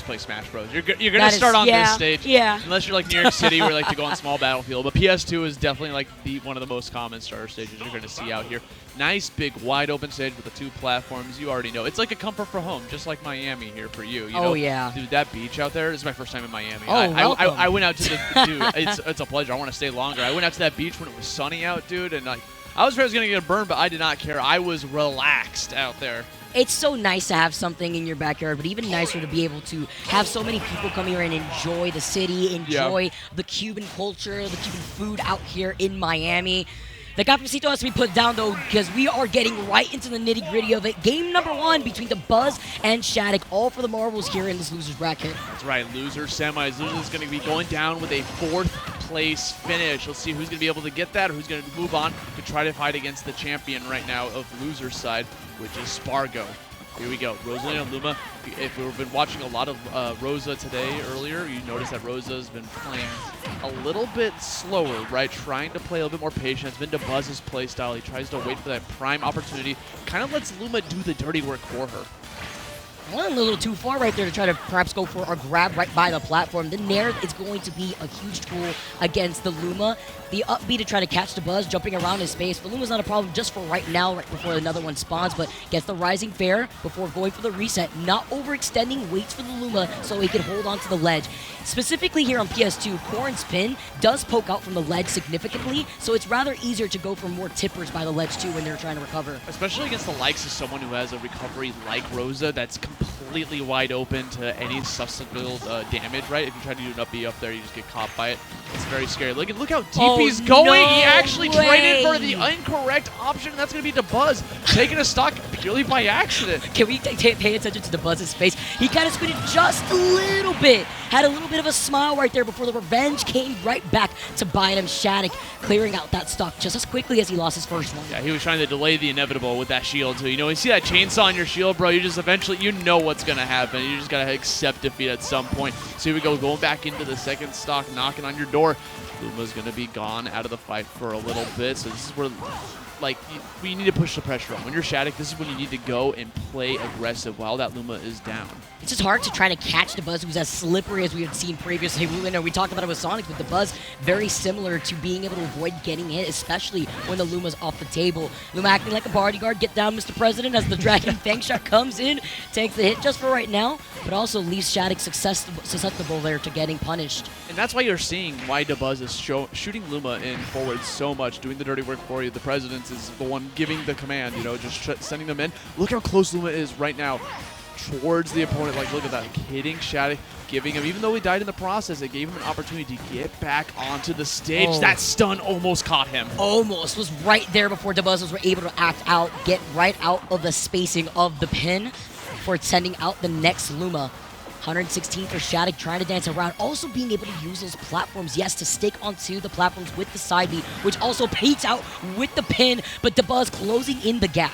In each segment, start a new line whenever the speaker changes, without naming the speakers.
play Smash Bros. You're gonna start on this stage, unless you're like New York City, where you like to go on small battlefield. But PS2 is definitely like one of the most common starter stages you're gonna see out here. Nice big wide open stage with the 2 platforms. You already know it's like a comfort for home, just like Miami here for you. You know? Dude, that beach out there. This is my first time in Miami. I went out to the dude. It's a pleasure. I want to stay longer. I went out to that beach when it was sunny out, dude, and like I was afraid I was gonna get a burn, but I did not care. I was relaxed out there.
It's so nice to have something in your backyard, but even nicer to be able to have so many people come here and enjoy the city, enjoy the Cuban culture, the Cuban food out here in Miami. The cafecito has to be put down, though, because we are getting right into the nitty-gritty of it. Game number 1 between Dabuz and SHADIC, all for the marbles here in this loser's bracket.
That's right, loser semis. Loser is going to be going down with a 4th place finish. Let's see who's going to be able to get that or who's going to move on to try to fight against the champion right now of loser's side, which is Spargo. Here we go. Rosalina and Luma. If we've been watching a lot of Rosa today earlier, you notice that Rosa's been playing a little bit slower, right? Trying to play a little bit more patient. It's been Dabuz's play style. He tries to wait for that prime opportunity. Kind of lets Luma do the dirty work for her.
Went a little too far right there to try to perhaps go for a grab right by the platform. The Nair is going to be a huge tool against the Luma. The up B to try to catch Dabuz, jumping around his space. But Luma's not a problem just for right now, right before another one spawns, but gets the rising fair before going for the reset. Not overextending, waits for the Luma so he can hold on to the ledge. Specifically here on PS2, Corrin's pin does poke out from the ledge significantly, so it's rather easier to go for more tippers by the ledge too when they're trying to recover.
Especially against the likes of someone who has a recovery like Rosa that's completely wide open to any substantial damage, right? If you try to do an up B up there, you just get caught by it. It's very scary. Look how deep he's going.
No
he actually traded for the
way.
incorrect option, and that's going to be Dabuz taking a stock purely by accident.
Can we pay attention to Dabuz's face? He kind of squinted just a little bit. Had a little bit of a smile right there before the revenge came right back to bite him. SHADIC clearing out that stock just as quickly as he lost his first one.
Yeah, he was trying to delay the inevitable with that shield too. You know, you see that chainsaw on your shield, bro, you just eventually, you know what's going to happen. You just got to accept defeat at some point. So here we go, going back into the second stock, knocking on your door. Luma's going to be gone out of the fight for a little bit. So this is where, like, we need to push the pressure on. When you're SHADIC, this is when you need to go and play aggressive while that Luma is down.
It's just hard to try to catch Dabuz, who's as slippery as we had seen previously. We talked about it with Sonic, but Dabuz very similar to being able to avoid getting hit, especially when the Luma's off the table. Luma acting like a bodyguard, get down, Mr. President, as the Dragon Fang shot comes in, takes the hit just for right now, but also leaves SHADIC susceptible there to getting punished.
And that's why you're seeing why Dabuz is shooting Luma in forward so much, doing the dirty work for you. The President is the one giving the command, you know, just sending them in. Look how close Luma is right now towards the opponent. Like, look at that, hitting SHADIC, giving him, even though he died in the process, it gave him an opportunity to get back onto the stage. That stun almost caught him.
Almost. Was right there before Dabuz was able to act out, get right out of the spacing of the pin for sending out the next Luma. 116 for SHADIC, trying to dance around, also being able to use those platforms, yes, to stick onto the platforms with the side B, which also peeks out with the pin, but Dabuz closing in the gap.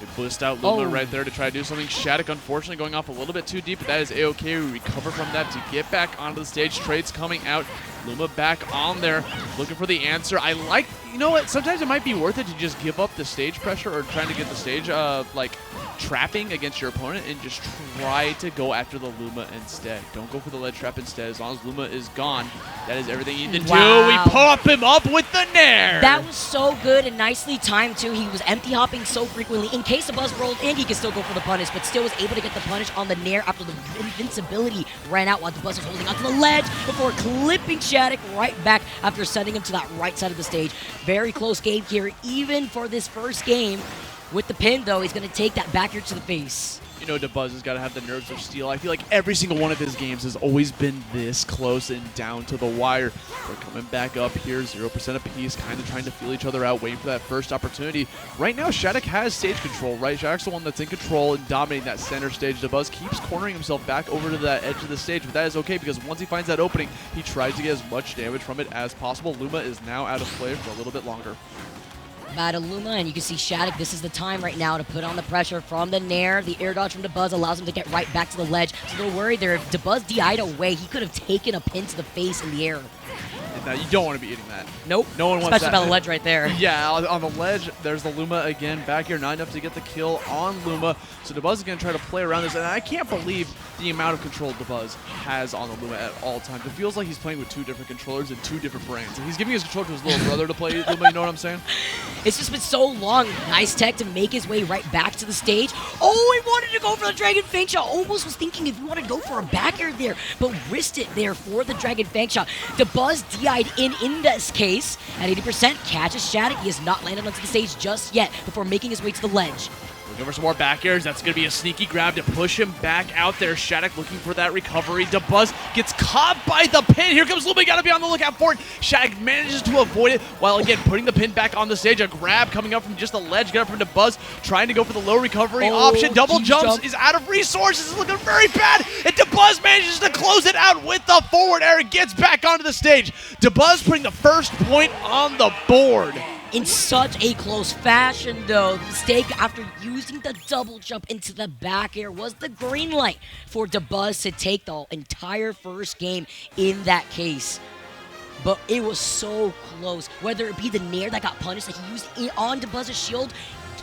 They blissed out Luma right there to try to do something. SHADIC, unfortunately, going off a little bit too deep, but that is A-okay. We recover from that to get back onto the stage. Trades coming out. Luma back on there, looking for the answer. I like, you know what, sometimes it might be worth it to just give up the stage pressure or trying to get the stage, like, trapping against your opponent and just try to go after the Luma instead. Don't go for the ledge trap instead. As long as Luma is gone, that is everything you need to do. We pop him up with the Nair.
That was so good and nicely timed, too. He was empty hopping so frequently. In case the Buzz rolled in, he could still go for the punish, but still was able to get the punish on the Nair after the invincibility ran out while the Buzz was holding onto the ledge before clipping SHADIC right back after sending him to that right side of the stage. Very close game here, even for this first game. With the pin, though, he's going to take that back here to the face.
You know, Dabuz has got to have the nerves of steel. I feel like every single one of his games has always been this close and down to the wire. They're coming back up here, 0% apiece, kind of trying to feel each other out, waiting for that first opportunity. Right now, SHADIC has stage control, right? SHADIC's the one that's in control and dominating that center stage. Dabuz keeps cornering himself back over to that edge of the stage, but that is okay because once he finds that opening, he tries to get as much damage from it as possible. Luma is now out of play for a little bit longer.
Battle Luma, and you can see SHADIC, this is the time right now to put on the pressure from the Nair. The air dodge from Dabuz allows him to get right back to the ledge. So don't worry there, if Dabuz DI'd away, he could have taken a pin to the face in the air.
Now, you don't want to be eating that.
Nope.
No one wants that.
Especially by the ledge right there.
Yeah, on the ledge, there's the Luma again. Back here, not enough to get the kill on Luma. So Dabuz is going to try to play around this. And I can't believe the amount of control Dabuz has on the Luma at all times. It feels like he's playing with 2 different controllers and 2 different brains. And he's giving his control to his little brother to play Luma, you know what I'm saying?
It's just been so long. Nice tech to make his way right back to the stage. Oh, he wanted to go for the Dragon Fang Shot. Almost was thinking if he wanted to go for a back air there, but risked it there for the Dragon Fang Shot. Dabuz DI'd in this case at 80%. Catches SHADIC. He has not landed onto the stage just yet before making his way to the ledge.
Looking for some more back airs. That's going to be a sneaky grab to push him back out there. SHADIC looking for that recovery. Dabuz gets caught by the pin. Here comes Luma. Got to be on the lookout for it. SHADIC manages to avoid it while, again, putting the pin back on the stage. A grab coming up from just the ledge. Get up from Dabuz, trying to go for the low recovery option. Double jumps is out of resources. It's looking very bad. And Dabuz manages to close it out with the forward air. Gets back onto the stage. Dabuz putting the first point on the board.
In such a close fashion, though. The mistake after using the double jump into the back air was the green light for Dabuz to take the entire first game in that case. But it was so close. Whether it be the nair that got punished that he used on Dabuz's shield,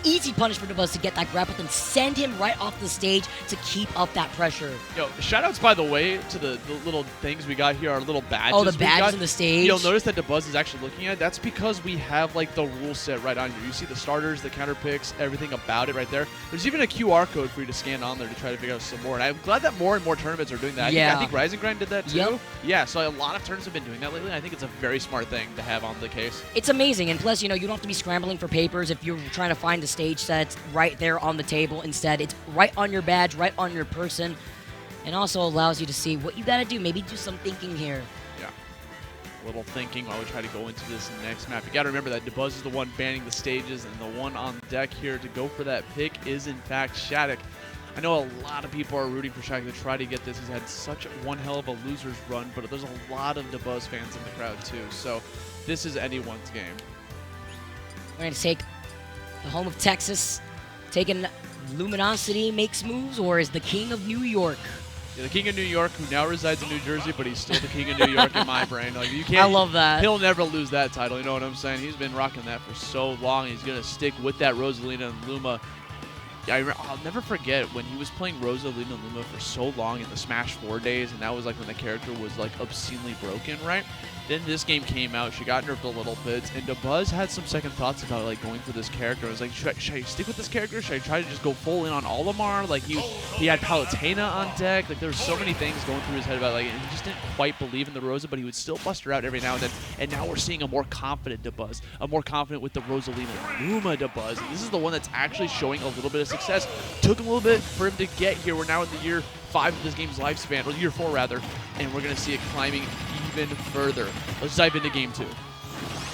easy punish for Dabuz to get that grab, but then send him right off the stage to keep up that pressure.
Yo, shoutouts, by the way, to the little things we got here, our little badges.
Oh, the badges on the stage.
You'll notice that Dabuz is actually looking at. That's because we have like the rule set right on here. You see the starters, the counter picks, everything about it right there. There's even a QR code for you to scan on there to try to figure out some more. And I'm glad that more and more tournaments are doing that.
Yeah.
I think Rise and Grind did that too.
Yep.
Yeah, so a lot of tournaments have been doing that lately. I think it's a very smart thing to have on the case.
It's amazing, and plus, you know, you don't have to be scrambling for papers if you're trying to find the stage sets right there on the table. Instead, it's right on your badge, right on your person, and also allows you to see what you gotta do. Maybe do some thinking here.
Yeah. A little thinking while we try to go into this next map. You gotta remember that Dabuz is the one banning the stages, and the one on deck here to go for that pick is, in fact, SHADIC. I know a lot of people are rooting for SHADIC to try to get this. He's had such one hell of a loser's run, but there's a lot of Dabuz fans in the crowd, too. So this is anyone's game.
We're going to take the home of Texas, taking Luminosity makes moves, or is the King of New York?
Yeah, the King of New York, who now resides in New Jersey, but he's still the King of New York in my brain. Like, you can't.
I love that.
He'll never lose that title. You know what I'm saying? He's been rocking that for so long. He's gonna stick with that Rosalina and Luma. Yeah, I'll never forget when he was playing Rosalina and Luma for so long in the Smash 4 days, and that was like when the character was like obscenely broken, right? Then this game came out, she got nerfed a little bit, and Dabuz had some second thoughts about like going for this character. I was like, should I stick with this character? Should I try to just go full in on Olimar? Like he had Palutena on deck. Like there were so many things going through his head about like, and he just didn't quite believe in the Rosa, but he would still bust her out every now and then. And now we're seeing a more confident Dabuz, a more confident with the Rosalina Luma Dabuz. And this is the one that's actually showing a little bit of success. Took a little bit for him to get here. We're now in the year 5 of this game's lifespan, or year 4 rather, and we're going to see it climbing even further. Let's dive into game 2.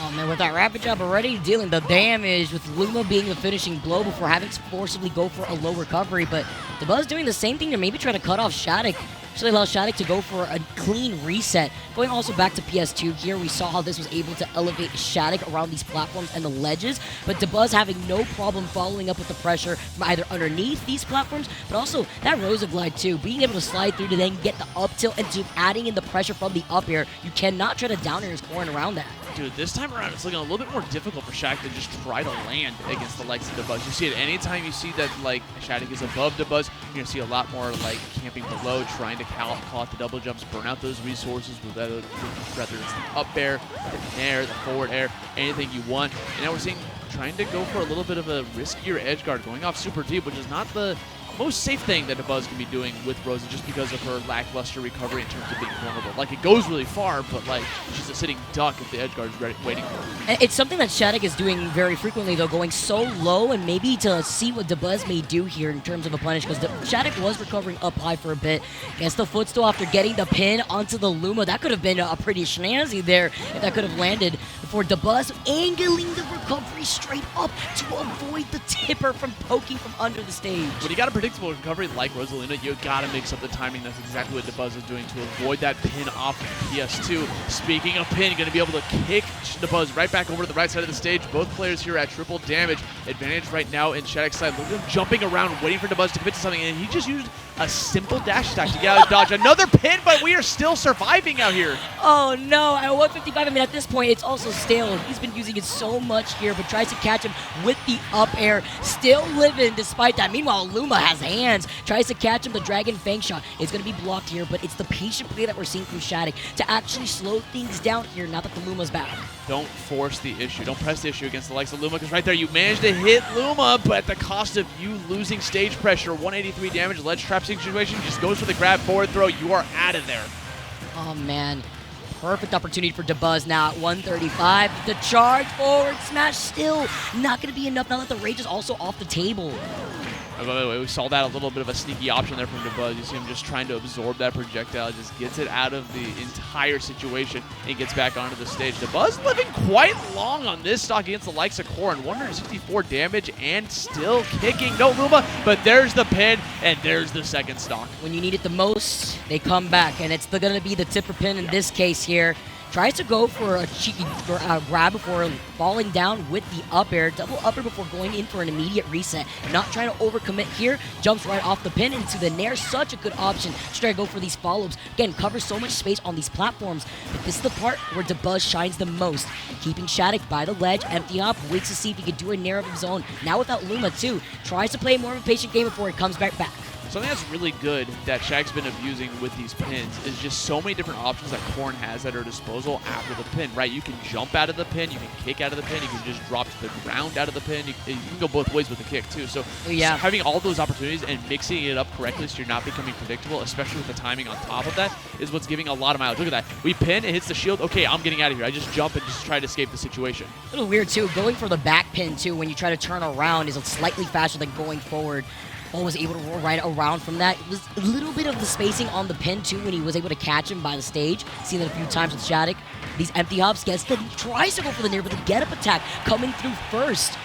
Oh man, with that rapid job already dealing the damage, with Luma being the finishing blow before having to forcibly go for a low recovery, but Dabuz doing the same thing to maybe try to cut off SHADIC. Actually allow SHADIC to go for a clean reset. Going also back to PS2 here, we saw how this was able to elevate SHADIC around these platforms and the ledges, but Dabuz having no problem following up with the pressure from either underneath these platforms, but also that Rosa glide too, being able to slide through to then get the up tilt and to adding in the pressure from the up air. You cannot try to down air his Corrin around that.
Dude, this time around, it's looking a little bit more difficult for SHADIC to just try to land against the likes of Dabuz. You see it anytime you see that, like, SHADIC is above Dabuz, you're going to see a lot more, like, camping below, trying to call out the double jumps, burn out those resources, with whether it's the up air, the nair, the forward air, anything you want. And now we're seeing trying to go for a little bit of a riskier edge guard, going off super deep, which is not the most safe thing that Dabuz can be doing with Rosa just because of her lackluster recovery in terms of being vulnerable. Like, it goes really far, but, like, she's a sitting duck if the edge guard is waiting for her.
It's something that SHADIC is doing very frequently, though, going so low and maybe to see what Dabuz may do here in terms of a punish, because SHADIC was recovering up high for a bit. Gets the footstool after getting the pin onto the Luma. That could have been a pretty snazzy there if that could have landed before Dabuz angling the recovery straight up to avoid the tipper from poking from under the stage.
When you got a predictable recovery like Rosalina, you gotta mix up the timing. That's exactly what Dabuz is doing to avoid that pin off of PS2. Speaking of pin, gonna be able to kick Dabuz right back over to the right side of the stage. Both players here at triple damage. Advantage right now in SHADIC's side. Look at him jumping around, waiting for Dabuz to commit to something, and he just used a simple dash attack to get out of dodge. Another pin, but we are still surviving out here.
Oh no, at 155, I mean at this point it's also stale. He's been using it so much here, but tries to catch him with the up air. Still living despite that. Meanwhile, Luma has hands, tries to catch him. The Dragon Fang shot is going to be blocked here, but it's the patient play that we're seeing from SHADIC to actually slow things down here now that the Luma's back.
Don't force the issue. Don't press the issue against the likes of Luma, because right there you managed to hit Luma, but at the cost of you losing stage pressure. 183 damage, ledge trap situation, just goes for the grab, forward throw. You are out of there.
Oh man, perfect opportunity for Dabuz now at 135. The charge forward smash still not going to be enough now that the rage is also off the table.
By the way, we saw that a little bit of a sneaky option there from Dabuz. You see him just trying to absorb that projectile, just gets it out of the entire situation and gets back onto the stage. Dabuz living quite long on this stock against the likes of Corrin. 164 damage and still kicking. No Luma, but there's the pin and there's the second stock.
When you need it the most, they come back, and it's going to be the tipper pin in this case here. Tries to go for a cheeky grab before falling down with the up air. Double up air before going in for an immediate reset. Not trying to overcommit here. Jumps right off the pin into the nair. Such a good option to try to go for these follow-ups. Again, covers so much space on these platforms. But this is the part where Dabuz shines the most. Keeping SHADIC by the ledge. Empty up. Waits to see if he can do a nair of his own. Now without Luma too. Tries to play more of a patient game before he comes back.
Something that's really good that Shaq's been abusing with these pins is just so many different options that Corrin has at her disposal after the pin, right? You can jump out of the pin, you can kick out of the pin, you can just drop to the ground out of the pin. You can go both ways with the kick, too. So having all those opportunities and mixing it up correctly so you're not becoming predictable, especially with the timing on top of that, is what's giving a lot of mileage. Look at that. We pin, it hits the shield. Okay, I'm getting out of here. I just jump and just try to escape the situation.
A little weird, too. Going for the back pin, too, when you try to turn around is slightly faster than going forward. Was able to roll right around from that. It was a little bit of the spacing on the pin too when he was able to catch him by the stage. Seen that a few times with SHADIC. These empty hops, tries to go for the nair, but the get-up attack coming through first.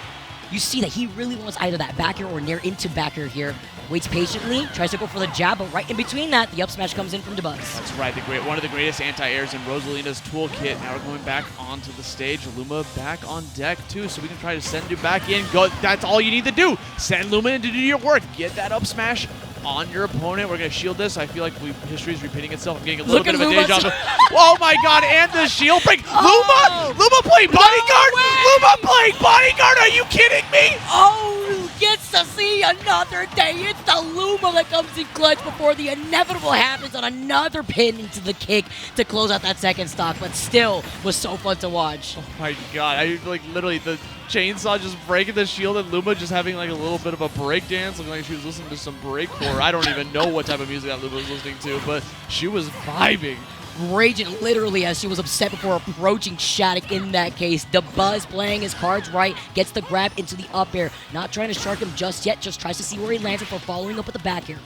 You see that he really wants either that back air or nair into back air here. Waits patiently, tries to go for the jab, but right in between that, the up smash comes in from Dabuz.
That's right, one of the greatest anti-airs in Rosalina's toolkit. Now we're going back onto the stage. Luma back on deck too, so we can try to send it back in. Go. That's all you need to do. Send Luma in to do your work. Get that up smash on your opponent. We're going to shield this. I feel like history is repeating itself. I'm getting a little bit of a deja vu. Oh my god, and the shield break. Luma playing bodyguard! Luma playing bodyguard! Are you kidding me?
Gets to see another day. It's the Luma that comes in clutch before the inevitable happens on another pin into the kick to close out that second stock, but still was so fun to watch.
Oh my god, I literally the chainsaw just breaking the shield and Luma just having like a little bit of a break dance, looking like she was listening to some breakcore. I don't even know what type of music that Luma was listening to, but she was vibing.
Raging literally as she was upset before approaching SHADIC in that case. Dabuz playing his cards right, gets the grab into the up air. Not trying to shark him just yet, just tries to see where he lands before following up with the back air.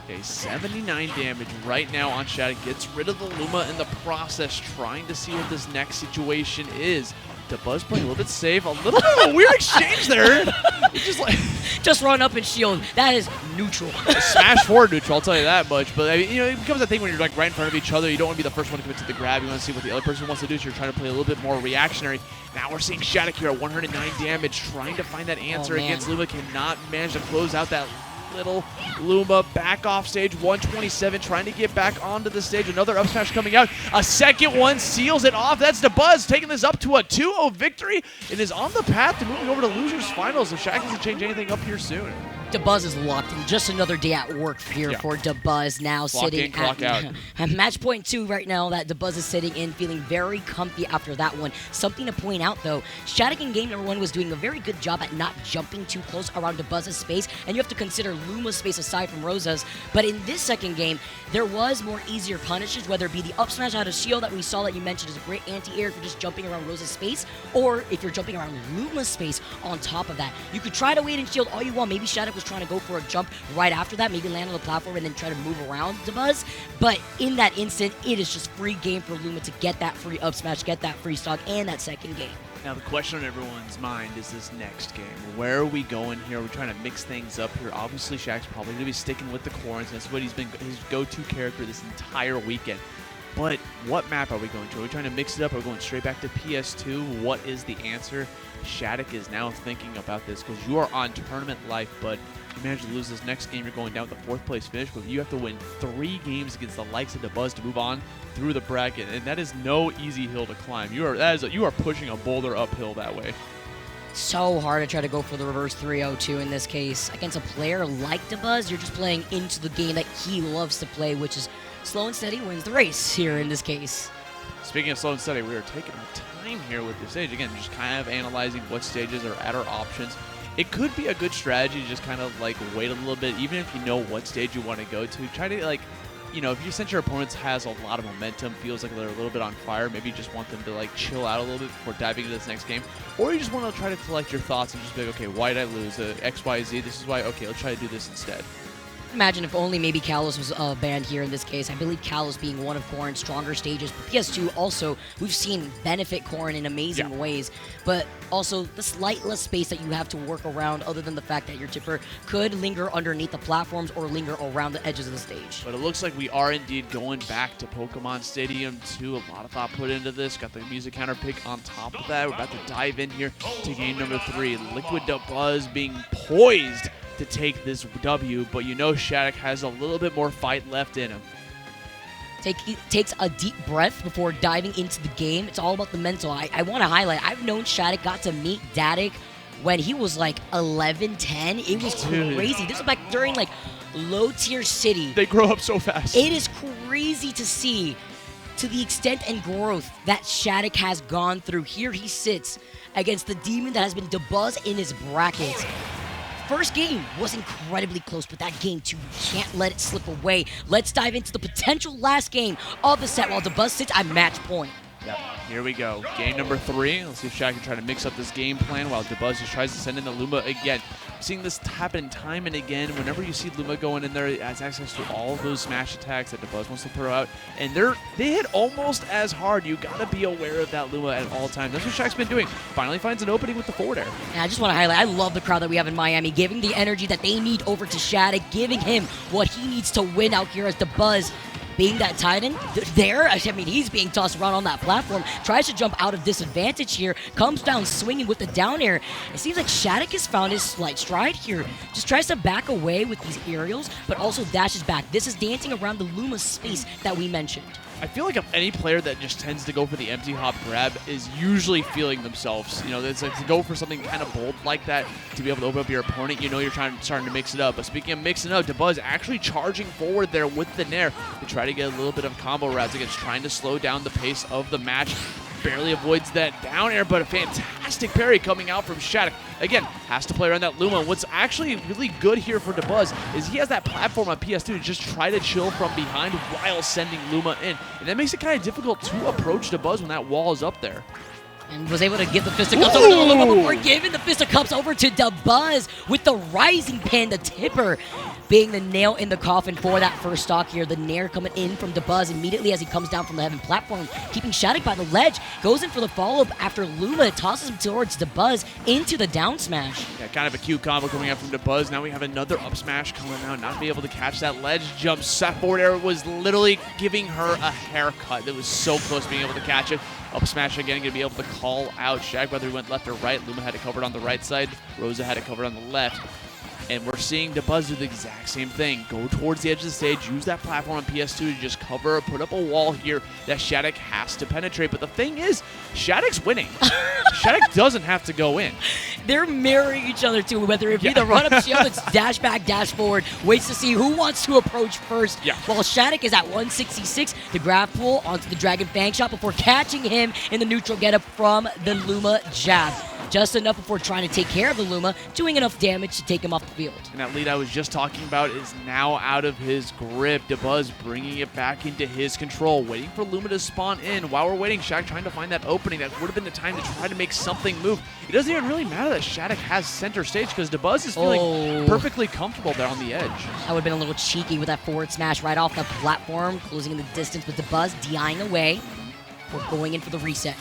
Okay, 79 damage right now on SHADIC. Gets rid of the Luma in the process, trying to see what this next situation is. Dabuz playing a little bit safe. A little bit of a weird exchange there.
Just run up and shield. That is neutral.
Smash forward neutral, I'll tell you that much. But I mean, it becomes a thing when you're like right in front of each other. You don't want to be the first one to commit to the grab. You want to see what the other person wants to do. So you're trying to play a little bit more reactionary. Now we're seeing SHADIC here at 109 damage, trying to find that answer against Luma. Cannot manage to close out that little Luma. Back off stage. 127, trying to get back onto the stage. Another up smash coming out. A second one seals it off. That's Dabuz taking this up to a 2-0 victory. It is on the path to moving over to losers finals if Shaq doesn't change anything up here soon.
Dabuz is locked in. Just another day at work here for Dabuz now sitting at match point 2 right now that Dabuz is sitting in, feeling very comfy after that one. Something to point out though, SHADIC in game number 1 was doing a very good job at not jumping too close around Dabuz's space, and you have to consider Luma's space aside from Rosa's. But in this second game, there was more easier punishes, whether it be the up smash out of shield that we saw that you mentioned is a great anti-air for just jumping around Rosa's space, or if you're jumping around Luma's space on top of that. You could try to wait and shield all you want. Maybe SHADIC was trying to go for a jump right after that, maybe land on the platform and then try to move around Dabuz. But in that instant, it is just free game for Luma to get that free up smash, get that free stock, and that second game.
Now the question on everyone's mind is this next game. Where are we going here? We're trying to mix things up here. Obviously, Shaq's probably going to be sticking with the Corrins. That's what he's been his go-to character this entire weekend. But what map are we going to? Are we trying to mix it up? Are we going straight back to PS2? What is the answer? SHADIC is now thinking about this because you are on tournament life, but you manage to lose this next game. You're going down with the 4th place finish, but you have to win 3 games against the likes of Dabuz to move on through the bracket, and that is no easy hill to climb. You are pushing a boulder uphill that way.
So hard to try to go for the reverse 3-0-2 in this case. Against a player like Dabuz, you're just playing into the game that he loves to play, which is slow and steady wins the race here in this case.
Speaking of slow and steady, we are taking our time here with this stage. Again, just kind of analyzing what stages are at our options. It could be a good strategy to just kind of like wait a little bit, even if you know what stage you want to go to. Try to if you sense your opponent has a lot of momentum, feels like they're a little bit on fire, maybe you just want them to like chill out a little bit before diving into this next game. Or you just want to try to collect your thoughts and just be like, okay, why did I lose? X, Y, Z, this is why, okay, let's try to do this instead.
Imagine if only maybe Kalos was banned here in this case. I believe Kalos being one of Corrin's stronger stages. But PS2 also, we've seen benefit Corrin in amazing ways. But also the slight less space that you have to work around other than the fact that your tipper could linger underneath the platforms or linger around the edges of the stage.
But it looks like we are indeed going back to Pokemon Stadium 2. A lot of thought put into this. Got the music counter pick on top of that. We're about to dive in here to game number 3. Liquid Dabuz being poised to take this W, but you know SHADIC has a little bit more fight left in him.
Takes a deep breath before diving into the game. It's all about the mental. I want to highlight, I've known SHADIC got to meet Datic when he was like 11, 10. It was crazy. This was back during like low-tier city.
They grow up so fast.
It is crazy to see to the extent and growth that SHADIC has gone through. Here he sits against the demon that has been Dabuz in his brackets. First game was incredibly close, but that game 2, you can't let it slip away. Let's dive into the potential last game of the set while Dabuz sits at match point.
Yep. Here we go. Game number 3. Let's see if SHADIC can try to mix up this game plan while Dabuz just tries to send in the Luma again. I'm seeing this happen time and again. Whenever you see Luma going in there, it has access to all of those smash attacks that Dabuz wants to throw out. And they hit almost as hard. You got to be aware of that Luma at all times. That's what SHADIC's been doing. Finally finds an opening with the forward air.
And I just want to highlight, I love the crowd that we have in Miami, giving the energy that they need over to SHADIC, giving him what he needs to win out here as Dabuz. Being that Titan there, I mean, he's being tossed around on that platform, tries to jump out of disadvantage here, comes down swinging with the down air. It seems like SHADIC has found his slight stride here. Just tries to back away with these aerials, but also dashes back. This is dancing around the Luma space that we mentioned.
I feel like if any player that just tends to go for the empty hop grab is usually feeling themselves. You know, it's like to go for something kind of bold like that to be able to open up your opponent. You know, you're starting to mix it up. But speaking of mixing up, Dabuz actually charging forward there with the Nair to try to get a little bit of combo routes against trying to slow down the pace of the match. Barely avoids that down air, but a fantastic parry coming out from SHADIC. Again, has to play around that Luma. What's actually really good here for Dabuz is he has that platform on PS2 to just try to chill from behind while sending Luma in. And that makes it kind of difficult to approach Dabuz when that wall is up there.
And was able to give the Fist of Cups over to Luma before giving the Fist of Cups over to Dabuz with the rising pin, the tipper being the nail in the coffin for that first stock here. The Nair coming in from Dabuz immediately as he comes down from the heaven platform, keeping SHADIC by the ledge, goes in for the follow-up after Luma tosses him towards Dabuz into the down smash.
Yeah, kind of a cute combo coming out from Dabuz. Now we have another up smash coming out, not be able to catch that ledge jump. That forward air was literally giving her a haircut. It was so close being able to catch it. Up smash again, going to be able to call out SHADIC whether he went left or right. Luma had it covered on the right side. Rosa had it covered on the left. And we're seeing Dabuz do the exact same thing. Go towards the edge of the stage, use that platform on PS2 to just cover, put up a wall here that SHADIC has to penetrate. But the thing is, SHADIC's winning. SHADIC doesn't have to go in.
They're mirroring each other too, whether it be the run-up shield, it's dash back, dash forward, waits to see who wants to approach first.
Yeah.
While SHADIC is at 166, the grab pull onto the Dragon Fang shot before catching him in the neutral getup from the Luma jab. Just enough before trying to take care of the Luma, doing enough damage to take him off the field.
And that lead I was just talking about is now out of his grip. Dabuz bringing it back into his control, waiting for Luma to spawn in. While we're waiting, SHADIC trying to find that opening. That would have been the time to try to make something move. It doesn't even really matter that SHADIC has center stage because Dabuz is feeling perfectly comfortable there on the edge.
That would have been a little cheeky with that forward smash right off the platform, closing in the distance with Dabuz DIing away. We're going in for the reset.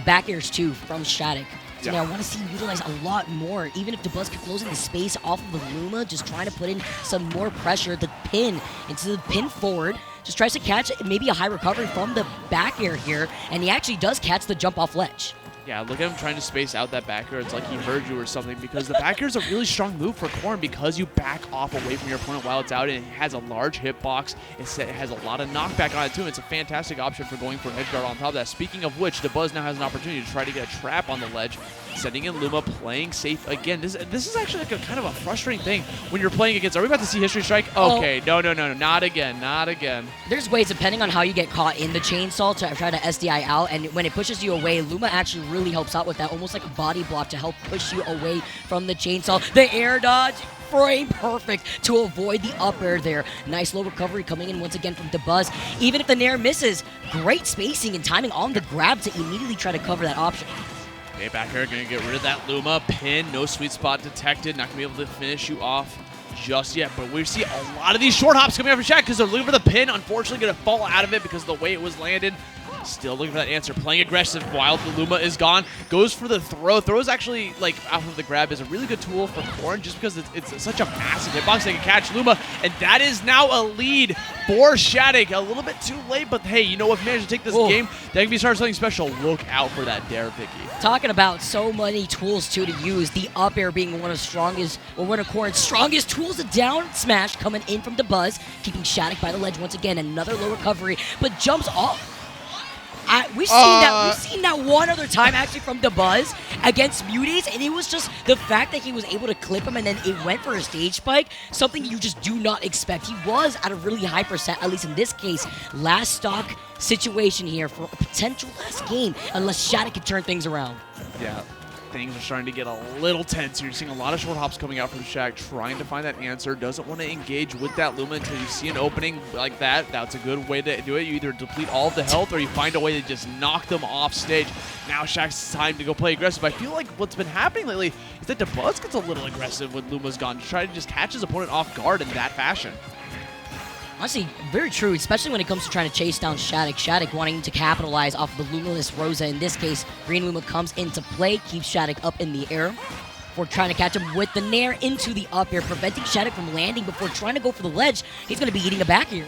Back airs too from SHADIC. So I want to see him utilize a lot more, even if Dabuz could close in the space off of the Luma, just trying to put in some more pressure. The pin into the pin forward, just tries to catch maybe a high recovery from the back air here, and he actually does catch the jump off ledge.
Yeah, look at him trying to space out that back air. It's like he heard you or something, because the back air is a really strong move for Corrin because you back off away from your opponent while it's out, and it has a large hitbox. It has a lot of knockback on it too. It's a fantastic option for going for an edge guard on top of that. Speaking of which, Dabuz now has an opportunity to try to get a trap on the ledge, sending in Luma, playing safe again. This is actually like a kind of a frustrating thing when you're playing against. Are we about to see History Strike? Okay, no, not again, not again.
There's ways, depending on how you get caught in the chainsaw, to try to SDI out, and when it pushes you away, Luma actually really helps out with that, almost like a body block to help push you away from the chainsaw. The air dodge, frame perfect to avoid the up air there. Nice low recovery coming in once again from Dabuz. Even if the nair misses, great spacing and timing on the grab to immediately try to cover that option.
Okay, back air, gonna get rid of that Luma. Pin, no sweet spot detected. Not gonna be able to finish you off just yet, but we see a lot of these short hops coming out from Shaq because they're looking for the pin. Unfortunately, gonna fall out of it because of the way it was landed. Still looking for that answer, playing aggressive while the Luma is gone. Goes for the throw. Throw is actually, like, off of the grab is a really good tool for Corrin just because it's such a massive hitbox. They can catch Luma, and that is now a lead for SHADIC. A little bit too late, but hey, you know what? If you manage to take this game, that can be starting something special. Look out for that dare picky.
Talking about so many tools too to use, the up air being one of Corrin's strongest tools. A down smash coming in from Dabuz, keeping SHADIC by the ledge once again. Another low recovery, but jumps off. We've seen that one other time actually from Dabuz against Mutates, and it was just the fact that he was able to clip him and then it went for a stage spike, something you just do not expect. He was at a really high percent, at least in this case, last stock situation here for a potential last game, unless SHADIC can turn things around.
Yeah. Things are starting to get a little tense. You're seeing a lot of short hops coming out from Shaq, trying to find that answer. Doesn't want to engage with that Luma until you see an opening like that. That's a good way to do it. You either deplete all of the health or you find a way to just knock them off stage. Now Shaq's time to go play aggressive. I feel like what's been happening lately is that Dabuz gets a little aggressive when Luma's gone to try to just catch his opponent off guard in that fashion.
Honestly, very true, especially when it comes to trying to chase down SHADIC. SHADIC wanting to capitalize off the Luminous Rosa. In this case, Green Luma comes into play, keeps SHADIC up in the air for trying to catch him with the nair into the up air, preventing SHADIC from landing before trying to go for the ledge. He's going to be eating a back air.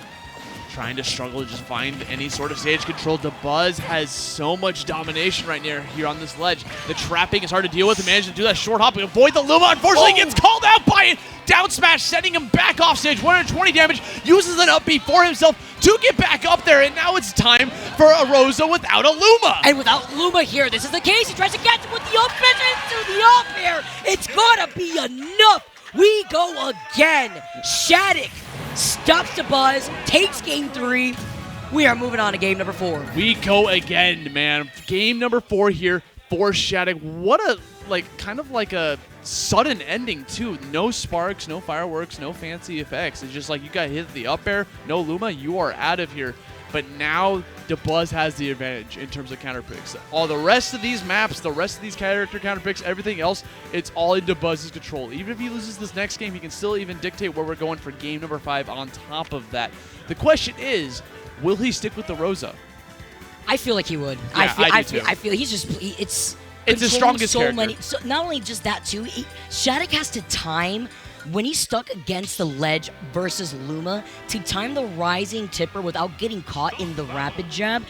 Trying to struggle to just find any sort of stage control. Dabuz has so much domination right here on this ledge. The trapping is hard to deal with. He managed to do that short hop and avoid the Luma. Unfortunately, gets called out by it. Down smash, sending him back off stage. 120 damage. Uses an up B for himself to get back up there. And now it's time for a Rosa without a Luma.
And without Luma here, this is the case. He tries to catch him with the up smash into the up air. It's going to be enough. We go again. SHADIC stops Dabuz, takes game 3. We are moving on to game number 4.
We go again, man. Game number 4 here for SHADIC. What a, kind of like a sudden ending, too. No sparks, no fireworks, no fancy effects. It's just like you got hit the up air, no Luma, you are out of here. But now Dabuz has the advantage in terms of counter picks. All the rest of these maps, the rest of these character counter picks, everything else, it's all in Dabuz's control. Even if he loses this next game, he can still even dictate where we're going for game number 5 on top of that. The question is, will he stick with the Rosa?
I feel like he would.
Yeah, I
feel he's just, it's
the strongest character.
Not only just that too, SHADIC has to time when he's stuck against the ledge versus Luma to time the rising tipper without getting caught in the rapid jab.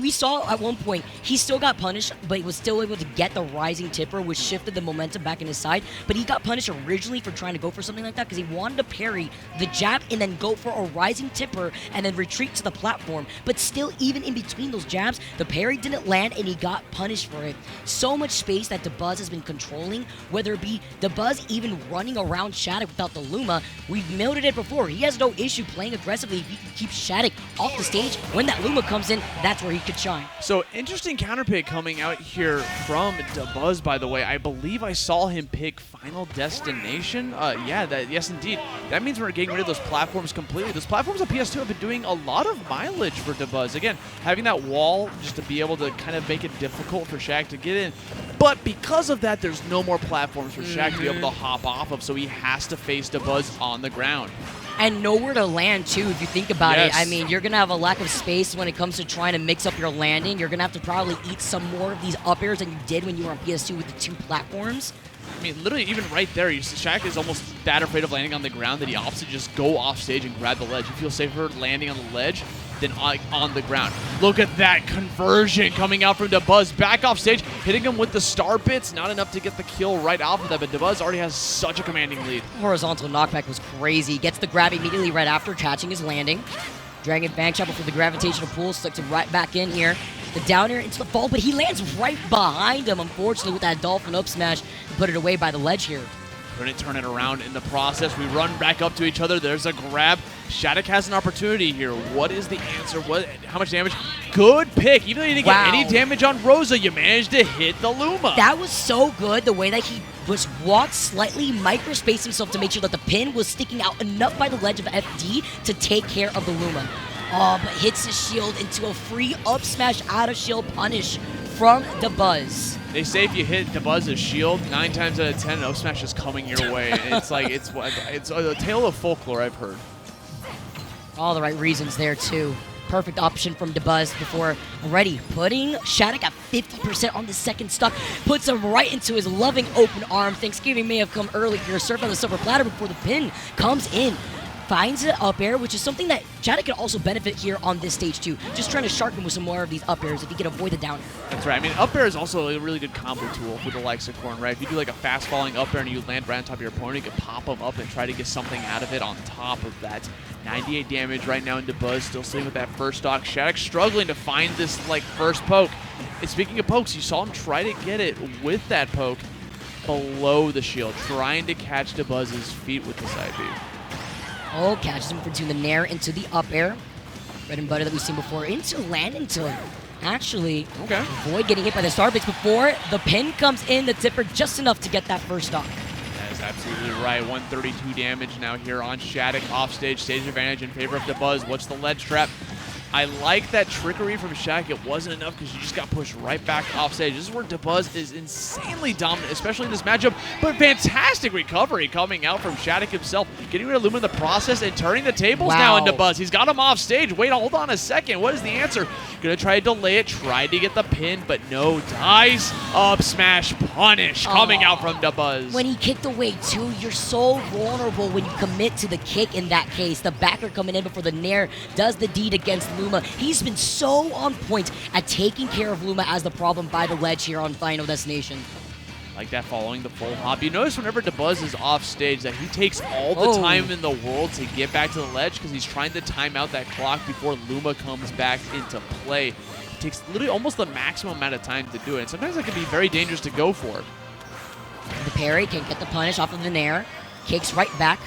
We saw at one point, he still got punished, but he was still able to get the rising tipper, which shifted the momentum back in his side. But he got punished originally for trying to go for something like that because he wanted to parry the jab and then go for a rising tipper and then retreat to the platform. But still, even in between those jabs, the parry didn't land and he got punished for it. So much space that Dabuz has been controlling, whether it be Dabuz even running around SHADIC without the Luma. We've noted it before. He has no issue playing aggressively if he can keep SHADIC off the stage. When that Luma comes in, that's where he could shine.
So interesting counterpick coming out here from Dabuz, by the way. I believe I saw him pick Final Destination. Yes, indeed. That means we're getting rid of those platforms completely. Those platforms on PS2 have been doing a lot of mileage for Dabuz. Again, having that wall just to be able to kind of make it difficult for Shaq to get in. But because of that, there's no more platforms for Shaq to be able to hop off of, so he has to face Dabuz on the ground.
And nowhere to land, too, if you think about it. I mean, you're going to have a lack of space when it comes to trying to mix up your landing. You're going to have to probably eat some more of these up airs than you did when you were on PS2 with the 2 platforms.
I mean, literally, even right there, Shaq is almost that afraid of landing on the ground that he opts to just go off stage and grab the ledge. He feels safer landing on the ledge than on the ground. Look at that conversion coming out from Dabuz. Back off stage, hitting him with the star bits. Not enough to get the kill right off of that, but Dabuz already has such a commanding lead.
Horizontal knockback was crazy. Gets the grab immediately right after, catching his landing. Dragon Bank Chopper for the gravitational pull, slicks him right back in here. The down air into the fall, but he lands right behind him, unfortunately, with that dolphin up smash and put it away by the ledge here.
Couldn't turn it around in the process. We run back up to each other. There's a grab. SHADIC has an opportunity here. What is the answer? How much damage? Good pick. Even though you didn't get any damage on Rosa, you managed to hit the Luma.
That was so good, the way that he was walked slightly, micro-spaced himself to make sure that the pin was sticking out enough by the ledge of FD to take care of the Luma. Oh, but hits his shield into a free up smash out of shield punish from Dabuz.
They say if you hit Dabuz's shield, 9 times out of 10, an up smash is coming your way. It's like it's a tale of folklore, I've heard.
All the right reasons there too. Perfect option from Dabuz before already putting SHADIC at 50% on the second stock. Puts him right into his loving open arm. Thanksgiving may have come early here. Served on the silver platter before the pin comes in. Finds it up air, which is something that SHADIC can also benefit here on this stage too. Just trying to sharpen with some more of these up airs if he can avoid the down air.
That's right. I mean, up air is also a really good combo tool with the likes of Corrin, right? If you do like a fast falling up air and you land right on top of your opponent, you can pop them up and try to get something out of it on top of that. 98 damage right now in Dabuz, still sitting with that first stock. SHADIC struggling to find this like first poke. And speaking of pokes, you saw him try to get it with that poke below the shield, trying to catch Dabuz's feet with the side B.
Oh, catches him between the nair into the up air. Bread and butter that we've seen before. Into land, into actually avoid getting hit by the star bits before the pin comes in. The tipper just enough to get that first stock.
That is absolutely right. 132 damage now here on SHADIC. Offstage, stage advantage in favor of Dabuz. What's the ledge trap? I like that trickery from SHADIC. It wasn't enough because you just got pushed right back off stage. This is where Dabuz is insanely dominant, especially in this matchup. But fantastic recovery coming out from SHADIC himself. Getting rid of Luma in the process and turning the tables now in Dabuz. He's got him off stage. Wait, hold on a second. What is the answer? Gonna try to delay it, try to get the pin, but no. Dies. Up smash punish coming out from Dabuz.
When he kicked away too, you're so vulnerable when you commit to the kick in that case. The backer coming in before the nair does the deed against Luma. He's been so on point at taking care of Luma as the problem by the ledge here on Final Destination.
Like that following the full hop. You notice whenever Dabuz is off stage that he takes all the time in the world to get back to the ledge because he's trying to time out that clock before Luma comes back into play. It takes literally almost the maximum amount of time to do it. And sometimes that can be very dangerous to go for.
The parry can get the punish off of the nair. Kicks right back.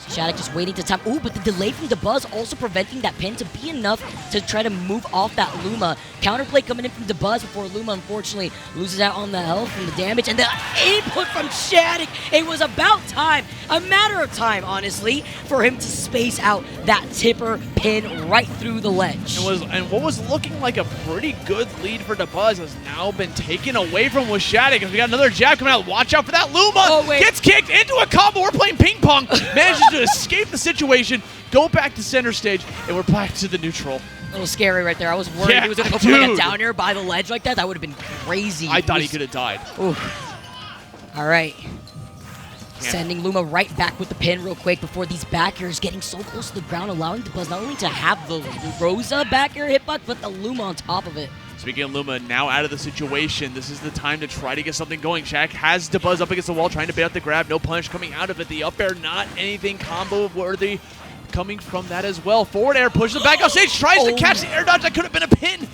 SHADIC just waiting to time. Ooh, but the delay from Dabuz also preventing that pin to be enough to try to move off that Luma. Counterplay coming in from Dabuz before Luma unfortunately loses out on the health from the damage. And the input from SHADIC. It was about time, a matter of time, honestly, for him to space out that tipper pin right through the ledge.
And what was looking like a pretty good lead for Dabuz has now been taken away from with SHADIC. And we got another jab coming out. Watch out for that Luma. Gets kicked into a combo. We're playing ping pong. Manages to escape the situation, go back to center stage, and we're back to the neutral.
A little scary right there. I was worried he was going to go for like a down air by the ledge like that. That would have been crazy.
I thought he could have died.
All right. Sending Luma right back with the pin real quick before these backers getting so close to the ground, allowing Dabuz not only to have the Rosa backer hitbox, but the Luma on top of it.
Speaking of Luma, now out of the situation, this is the time to try to get something going. SHADIC has Dabuz up against the wall, trying to bait out the grab. No punish coming out of it. The up air, not anything combo worthy coming from that as well. Forward air, pushes him back off stage, tries to catch the air dodge. That could have been a pin.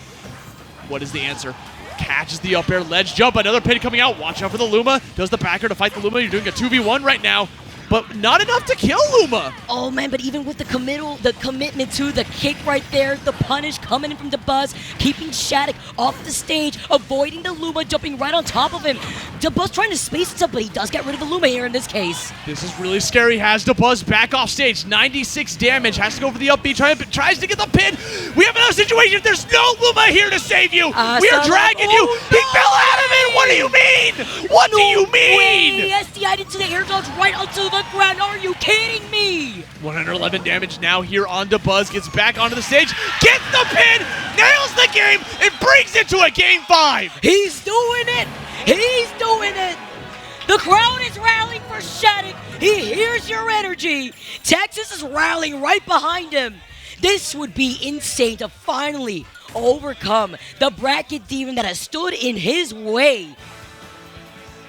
What is the answer? Catches the up air, ledge jump, another pin coming out. Watch out for the Luma. Does the backer to fight the Luma. You're doing a 2v1 right now, but not enough to kill Luma.
Oh man, but even with the commitment to the kick right there, the punish coming in from Dabuz, keeping SHADIC off the stage, avoiding the Luma, jumping right on top of him. Dabuz trying to space it up, but he does get rid of the Luma here in this case.
This is really scary. Has Dabuz back off stage, 96 damage, has to go for the up B, tries to get the pin. We have another situation. There's no Luma here to save you. We are dragging you. He fell out of it. What do you mean? What do you mean?
He SDI'd into the air dodge right onto the ground. Are you kidding me?
111 damage now here on Dabuz. Gets back onto the stage, gets the pin, nails the game, and brings it to a game 5.
He's doing it. He's doing it. The crowd is rallying for SHADIC. He hears your energy. Texas is rallying right behind him. This would be insane to finally overcome the bracket demon that has stood in his way.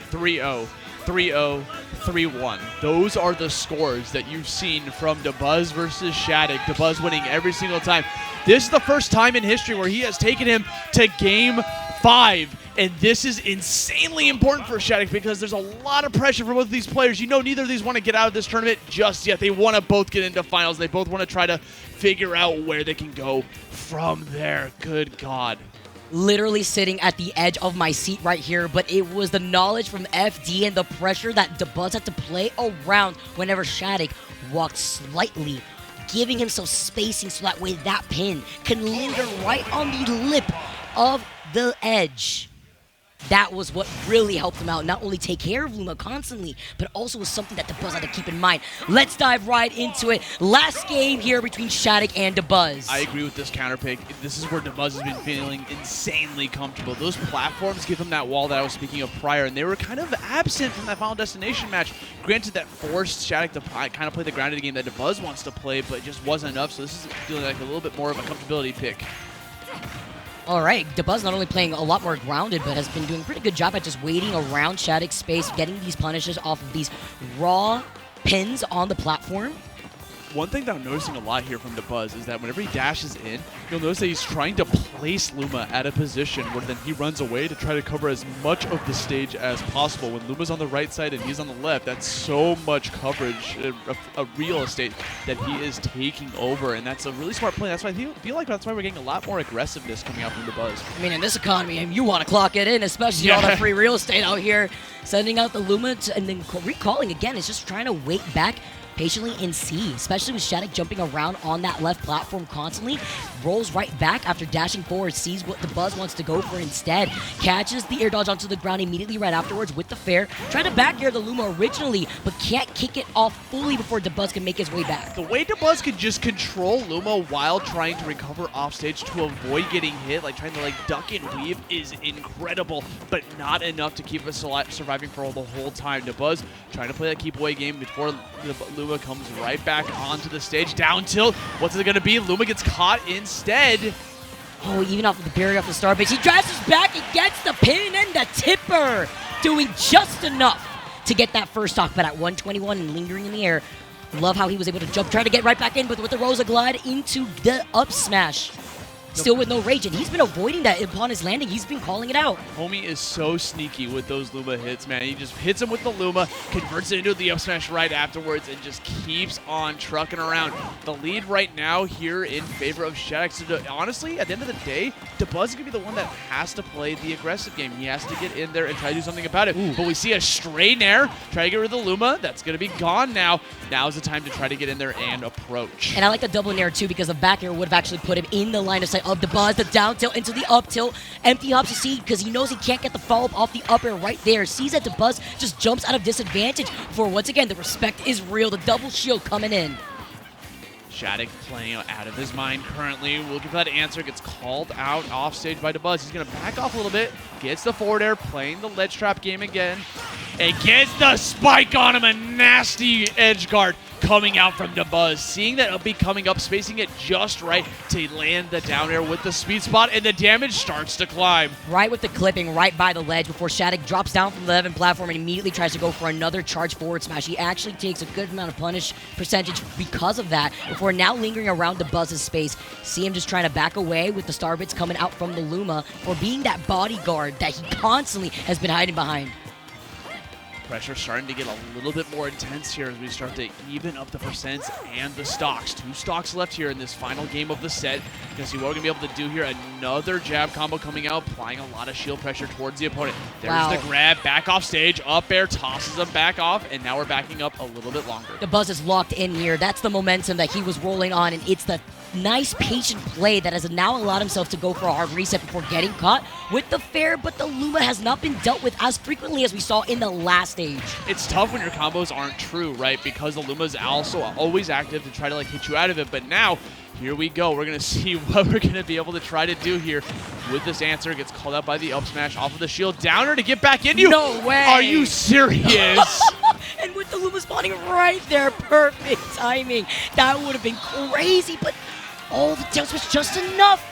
3-0, 3-0, 3-1. Those are the scores that you've seen from Dabuz versus SHADIC. Dabuz winning every single time. This is the first time in history where he has taken him to Game 5. And this is insanely important for SHADIC because there's a lot of pressure for both of these players. You know, neither of these want to get out of this tournament just yet. They want to both get into finals. They both want to try to figure out where they can go from there. Good God.
Literally sitting at the edge of my seat right here, but it was the knowledge from FD and the pressure that Dabuz had to play around whenever SHADIC walked slightly, giving himself spacing so that way that pin can linger right on the lip of the edge. That was what really helped him out, not only take care of Luma constantly, but also was something that Dabuz had to keep in mind. Let's dive right into it. Last game here between SHADIC and Dabuz.
I agree with this counter pick. This is where Dabuz has been feeling insanely comfortable. Those platforms give him that wall that I was speaking of prior, and they were kind of absent from that Final Destination match. Granted, that forced SHADIC to kind of play the grounded game that Dabuz wants to play, but it just wasn't enough, so this is feeling like a little bit more of a comfortability pick.
All right, Dabuz not only playing a lot more grounded, but has been doing a pretty good job at just waiting around SHADIC's space, getting these punishes off of these raw pins on the platform.
One thing that I'm noticing a lot here from Dabuz is that whenever he dashes in, you'll notice that he's trying to place Luma at a position where then he runs away to try to cover as much of the stage as possible. When Luma's on the right side and he's on the left, that's so much coverage, a real estate that he is taking over, and that's a really smart play. That's why I feel like that's why we're getting a lot more aggressiveness coming out from Dabuz.
I mean, in this economy, you want to clock it in, especially all that free real estate out here. Sending out the Luma and then recalling again is just trying to wait back patiently and see, especially with SHADIC jumping around on that left platform constantly. Rolls right back after dashing forward, sees what Dabuz wants to go for instead. Catches the air dodge onto the ground immediately right afterwards with the fair. Trying to back air the Luma originally, but can't kick it off fully before Dabuz can make his way back.
The way Dabuz can just control Luma while trying to recover off stage to avoid getting hit, like trying to duck and weave, is incredible, but not enough to keep us surviving for the whole time. Dabuz trying to play that keep away game before Luma comes right back onto the stage. Down tilt. What's it going to be? Luma gets caught instead.
Oh, even off of the barrier off the star base. He drives his back and gets the pin and the tipper. Doing just enough to get that first stock, but at 121 and lingering in the air. Love how he was able to jump, try to get right back in, but with the Rosa glide into the up smash. Still with no rage, and he's been avoiding that upon his landing. He's been calling it out.
Homie is so sneaky with those Luma hits, man. He just hits him with the Luma, converts it into the up smash right afterwards, and just keeps on trucking around. The lead right now here in favor of SHADIC. So honestly, at the end of the day, Dabuz is going to be the one that has to play the aggressive game. He has to get in there and try to do something about it. Ooh. But we see a stray nair, try to get rid of the Luma. That's going to be gone now. Now's the time to try to get in there and approach.
And I like the double nair too, because the back air would have actually put him in the line of sight of Dabuz. The down tilt into the up tilt. Empty hops to see because he knows he can't get the follow-up off the up air right there. Sees that Dabuz just jumps out of disadvantage for, once again, the respect is real. The double shield coming in.
SHADIC playing out of his mind currently. Looking for that answer. Gets called out off stage by Dabuz. He's going to back off a little bit. Gets the forward air. Playing the ledge trap game again. And gets the spike on him. A nasty edge guard coming out from Dabuz. Seeing that up B coming up. Spacing it just right to land the down air with the speed spot. And the damage starts to climb. Right
with the clipping right by the ledge before SHADIC drops down from the 11 platform and immediately tries to go for another charge forward smash. He actually takes a good amount of punish percentage because of that. Before now lingering around Dabuz's space. See him just trying to back away with the star bits coming out from the Luma for being that bodyguard that he constantly has been hiding behind.
Pressure starting to get a little bit more intense here as we start to even up the percents and the stocks. 2 stocks left here in this final game of the set. You can see what we're going to be able to do here. Another jab combo coming out, applying a lot of shield pressure towards the opponent. There's the grab, back off stage, up air, tosses him back off, and now we're backing up a little bit longer.
Dabuz is locked in here. That's the momentum that he was rolling on, and it's the nice patient play that has now allowed himself to go for a hard reset before getting caught with the fair, but the Luma has not been dealt with as frequently as we saw in the last stage.
It's tough when your combos aren't true, right? Because the Luma's also always active to try to hit you out of it, but now Here we go. We're going to see what we're going to be able to try to do here with this answer. Gets called out by the up smash off of the shield. Downer to get back into you.
No way.
Are you serious?
And with the Luma spawning right there, perfect timing. That would have been crazy, but oh, the tail switch just enough.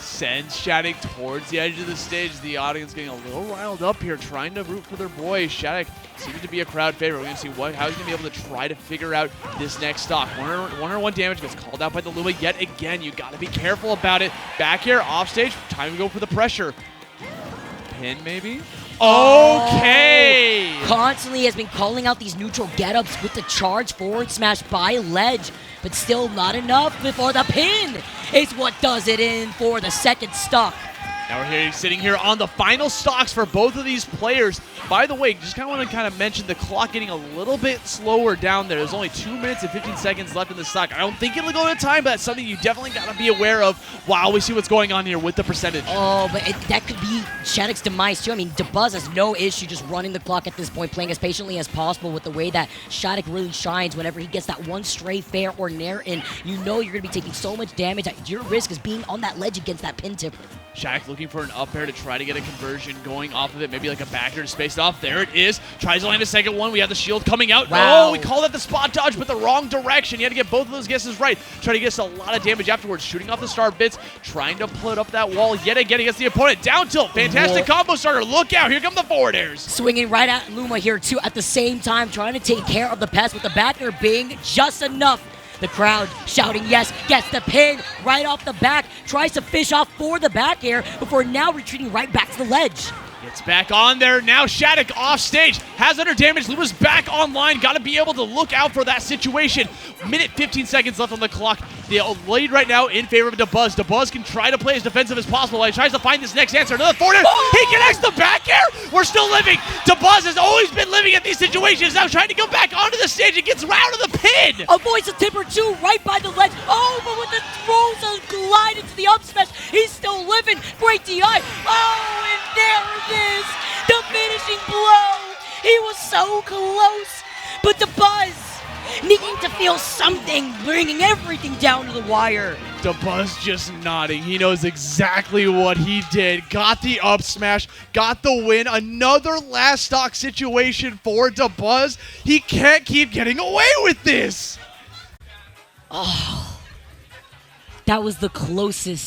Sends SHADIC towards the edge of the stage. The audience getting a little riled up here, trying to root for their boy. SHADIC seems to be a crowd favorite. We're going to see how he's going to be able to try to figure out this next stock. 101 damage gets called out by the Luma yet again. You got to be careful about it. Back here, off stage, time to go for the pressure. Pin maybe? Okay!
Constantly has been calling out these neutral get-ups with the charge forward smash by Ledge, but still not enough before the pin is what does it in for the second stock.
Now we're here, sitting here on the final stocks for both of these players. By the way, just want to mention the clock getting a little bit slower down there. There's only 2 minutes and 15 seconds left in the stock. I don't think it'll go to time, but that's something you definitely got to be aware of while we see what's going on here with the percentage.
Oh, but that could be SHADIC's demise too. I mean, Dabuz has no issue just running the clock at this point, playing as patiently as possible with the way that SHADIC really shines whenever he gets that one stray fair or nair in. You know you're going to be taking so much damage at your risk is being on that ledge against that pin tipper.
SHADIC looking for an up air to try to get a conversion going off of it. Maybe like a back air to space it off. There it is. Tries to land a second one. We have the shield coming out.
Wow.
Oh, we call that the spot dodge, but the wrong direction. You had to get both of those guesses right. Try to get us a lot of damage afterwards. Shooting off the star bits. Trying to put up that wall yet again against the opponent. Down tilt. Fantastic combo starter. Look out. Here come the forward airs.
Swinging right at Luma here too at the same time. Trying to take care of the pass with the back air being just enough. The crowd shouting yes, gets the pin right off the back, tries to fish off for the back air before now retreating right back to the ledge.
Gets back on there. Now SHADIC off stage. Has under damage. Luma's back online. Got to be able to look out for that situation. Minute 15 seconds left on the clock. The lead right now in favor of Dabuz. Dabuz can try to play as defensive as possible while he tries to find this next answer. Another forward air.
Oh!
He connects the back air. We're still living. Dabuz has always been living at these situations. Now trying to go back onto the stage and gets out of the pin.
Avoids a tipper too right by the ledge. Oh, but with the throws and glide into the up smash, he's still living. Great DI. Oh, and there it is. The finishing blow. He was so close. But Dabuz needing to feel something, bringing everything down to the wire.
Dabuz just nodding. He knows exactly what he did. Got the up smash, got the win. Another last stock situation for Dabuz. He can't keep getting away with this.
Oh, that was the closest